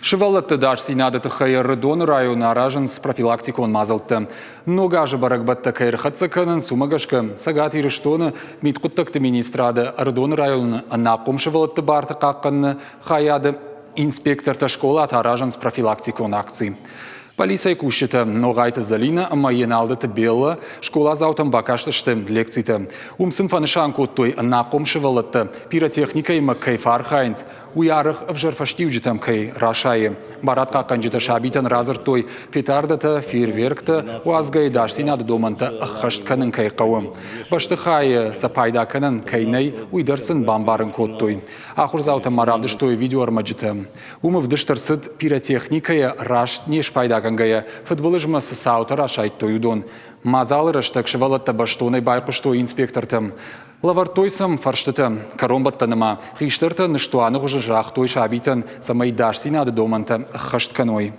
Шывалатты Дарсинадыты хайыры доны районы аражынс профилактикон мазылтты. Ногажы барагбатты кайрхатсаканын сумагашкы сагат ирыштоны миткуттакты министрады ардоны районы анақом шывалатты барты қаққанны хаяды инспекторты школа аражынс профилактикон акции. Полиция кушита ногайты залина, ама еналдыты белла, школа заутам бакаштышты лекциты. Умсын фанышан коттой нақом шывалатты пиротехника има кайфар хайнц. Уярых в жарфаштивджитам кай рашайы. Барат қаққанжыты шабитан разыртой петардыты, фейерверкты, уазгай дашсинады доманты ахаштканын кай қауым. Башты хай сапайдаканын кайнай уйдарсын бамбарын коттой. Ахур заутам маравдыштой видео армаджыты. Умыв дыштарсыд пиротехникая рашт неш пайдакангая. Футболыжмасы саута рашайт удон. Мазалы раштак шывалатта баштонай байқыштой инспекторты. Лавартойсам фарштыты коромбаттаныма, хиштырты ныштуаны ғужы жақ той шабитын самай дашсинады доманты хаштканой.